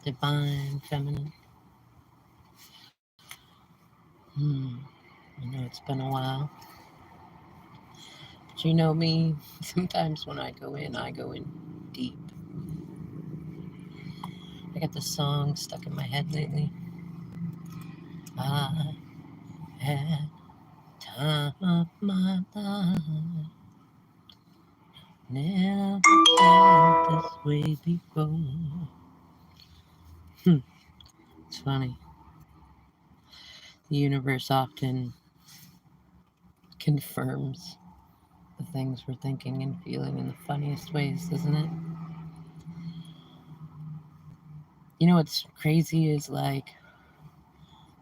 Divine feminine. Hmm. I know it's been a while, but you know me. Sometimes when I go in deep. I got this song stuck in my head lately. I had time of my life. Never felt this way before. Hmm. It's funny. The universe often confirms the things we're thinking and feeling in the funniest ways, doesn't it? You know what's crazy is like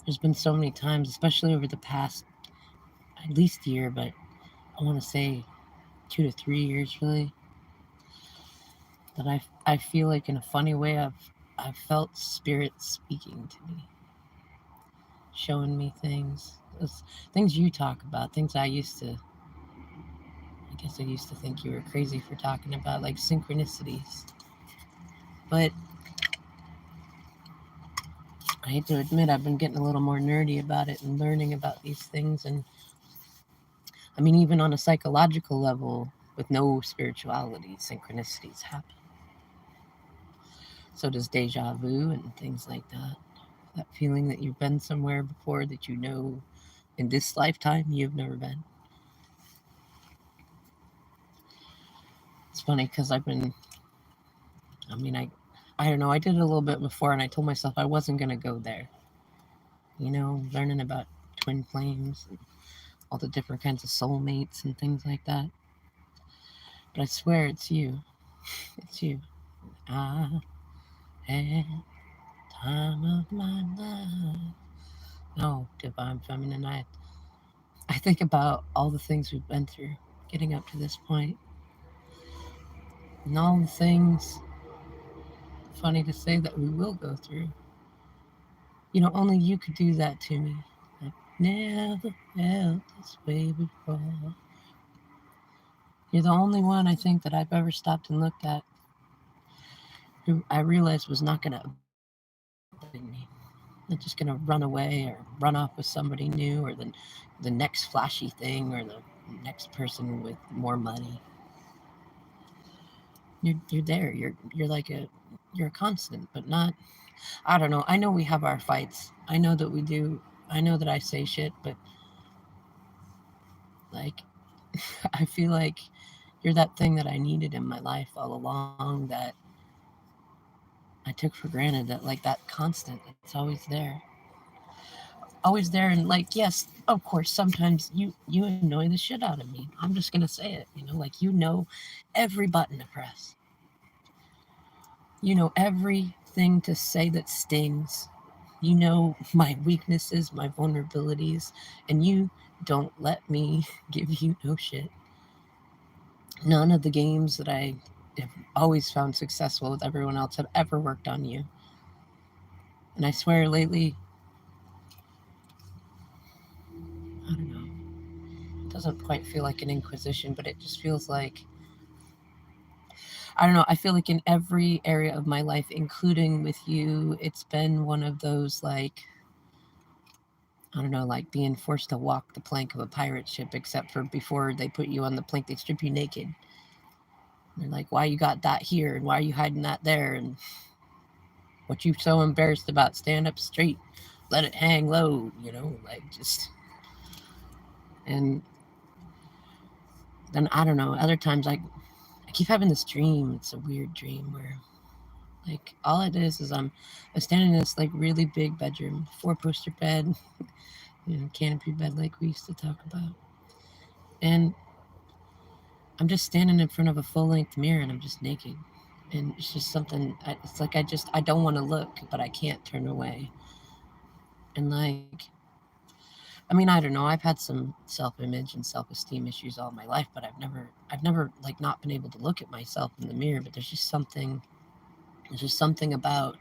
there's been so many times, especially over the past at least year, but I want to say 2 to 3 years really, that I feel like in a funny way I've felt spirit speaking to me, showing me things. Those things you talk about, things I guess I used to think you were crazy for talking about, like synchronicities. But I hate to admit I've been getting a little more nerdy about it and learning about these things. And I mean, even on a psychological level, with no spirituality, synchronicities happen. So does deja vu and things like that. That feeling that you've been somewhere before that you know in this lifetime you've never been. It's funny because I mean, I don't know, I did it a little bit before and I told myself I wasn't going to go there. You know, learning about twin flames and all the different kinds of soulmates and things like that. But I swear it's you. It's you. I had time of my life. No, divine feminine. I think about all the things we've been through getting up to this point, and all the things, funny to say, that we will go through. You know, only you could do that to me. I've never felt this way before. You're the only one I think that I've ever stopped and looked at who I realized was not going to abandon me. Not just going to run away or run off with somebody new or the next flashy thing or the next person with more money. You're there. You're like you're a constant, but not. I don't know. I know we have our fights. I know that we do. I know that I say shit, but like I feel like you're that thing that I needed in my life all along that I took for granted, that like that constant that's always there. Always there, and like, yes, of course sometimes you annoy the shit out of me. I'm just gonna say it, you know, like, you know every button to press, you know everything to say that stings, you know my weaknesses, my vulnerabilities, and you don't let me give you no shit. None of the games that I have always found successful with everyone else have ever worked on you. And I swear lately, I don't know, it doesn't quite feel like an inquisition, but it just feels like, I don't know, I feel like in every area of my life, including with you, it's been one of those like, I don't know, like being forced to walk the plank of a pirate ship, except for before they put you on the plank, they strip you naked. And they're like, why you got that here? And why are you hiding that there? And what you so embarrassed about? Stand up straight, let it hang low, you know, like just. And then I don't know, other times I keep having this dream. It's a weird dream where like all it is I'm standing in this like really big bedroom, four poster bed, you know, canopy bed like we used to talk about. And I'm just standing in front of a full length mirror and I'm just naked. And it's just something, it's like I don't want to look, but I can't turn away. And like, I mean, I don't know. I've had some self-image and self-esteem issues all my life, but I've never like not been able to look at myself in the mirror. But there's just something about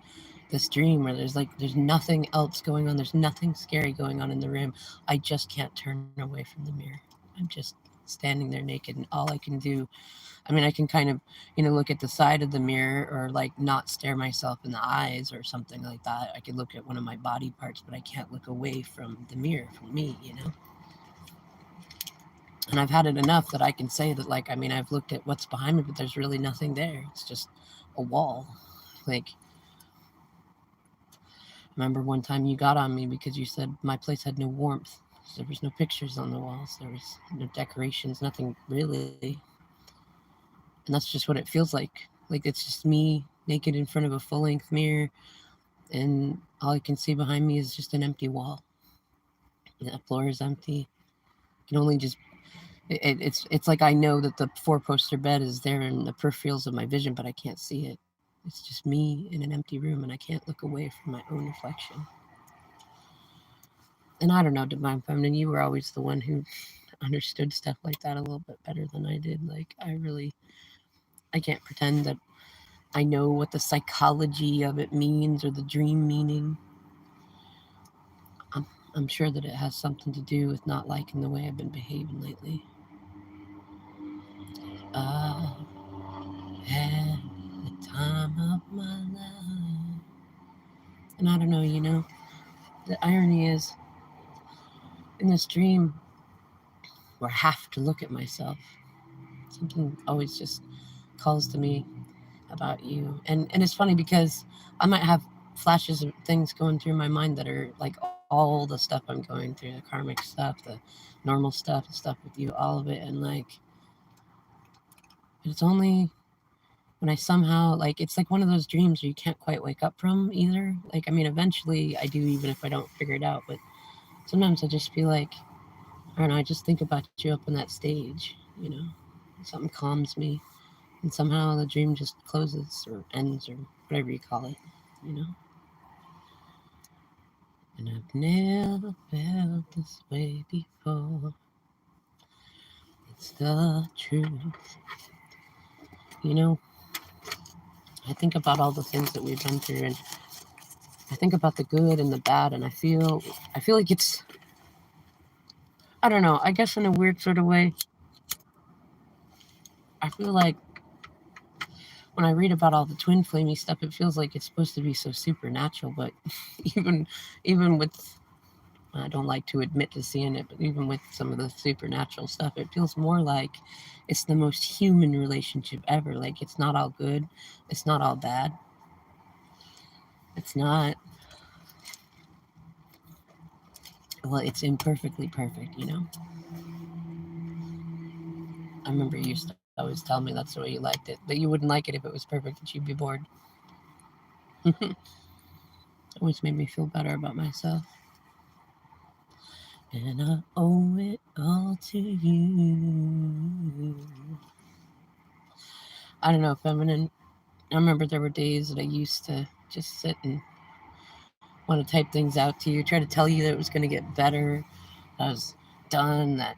this dream where there's nothing else going on. There's nothing scary going on in the room. I just can't turn away from the mirror. I'm just standing there naked, and all I can do, I mean, I can kind of, look at the side of the mirror, or like not stare myself in the eyes or something like that. I could look at one of my body parts, but I can't look away from the mirror, from me. And I've had it enough that I can say that, like, I mean, I've looked at what's behind me, but there's really nothing there. It's just a wall. Like, remember one time you got on me because you said my place had no warmth. There was no pictures on the walls. There was no decorations, nothing really. And that's just what it feels like. Like, it's just me naked in front of a full-length mirror, and all I can see behind me is just an empty wall. The floor is empty. I can only just it's like I know that the 4-poster bed is there in the peripherals of my vision, but I can't see it. It's just me in an empty room, and I can't look away from my own reflection. And I don't know, Divine Feminine, you were always the one who understood stuff like that a little bit better than I did. Like, I can't pretend that I know what the psychology of it means or the dream meaning. I'm sure that it has something to do with not liking the way I've been behaving lately. I had the time of my life. And I don't know, the irony is, in this dream, where I have to look at myself, something always just calls to me about you. And it's funny because I might have flashes of things going through my mind that are like all the stuff I'm going through, the karmic stuff, the normal stuff, the stuff with you, all of it. And like, it's only when I somehow, like, it's like one of those dreams where you can't quite wake up from either. Like, I mean, eventually I do, even if I don't figure it out, but sometimes I just feel like, I don't know, I just think about you up on that stage. Something calms me, and somehow the dream just closes or ends or whatever you call it. And I've never felt this way before. It's the truth. I think about all the things that we've been through, and I think about the good and the bad, and I feel like it's, I don't know, I guess in a weird sort of way, I feel like when I read about all the twin flamey stuff, it feels like it's supposed to be so supernatural, but even with, I don't like to admit to seeing it, but even with some of the supernatural stuff, it feels more like it's the most human relationship ever. Like, it's not all good, it's not all bad, it's not, well, it's imperfectly perfect. I remember you used to always tell me that's the way you liked it, that you wouldn't like it if it was perfect, that you'd be bored. It always made me feel better about myself. And I owe it all to you. I don't know, feminine. I remember there were days that I used to just sit and want to type things out to you, try to tell you that it was going to get better, I was done, that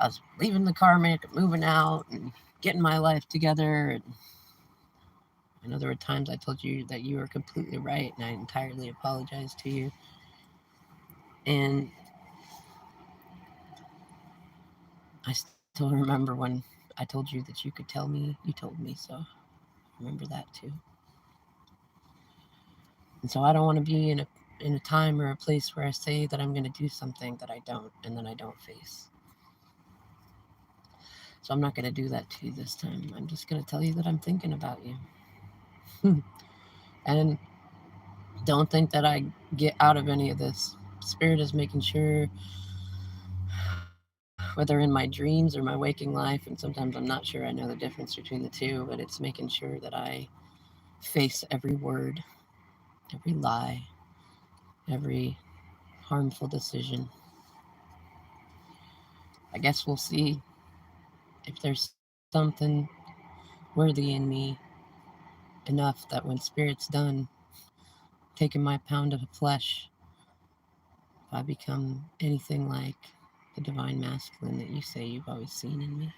I was leaving the karmic, moving out, and getting my life together. And I know there were times I told you that you were completely right, and I entirely apologized to you. And I still remember when I told you that you could tell me, you told me, so I remember that too. And so I don't want to be in a time or a place where I say that I'm going to do something that I don't, and then I don't face. So I'm not going to do that to you this time. I'm just going to tell you that I'm thinking about you. And don't think that I get out of any of this. Spirit is making sure, whether in my dreams or my waking life, and sometimes I'm not sure I know the difference between the two, but it's making sure that I face every word, every lie, every harmful decision. I guess we'll see if there's something worthy in me enough that when Spirit's done taking my pound of flesh, if I become anything like the divine masculine that you say you've always seen in me.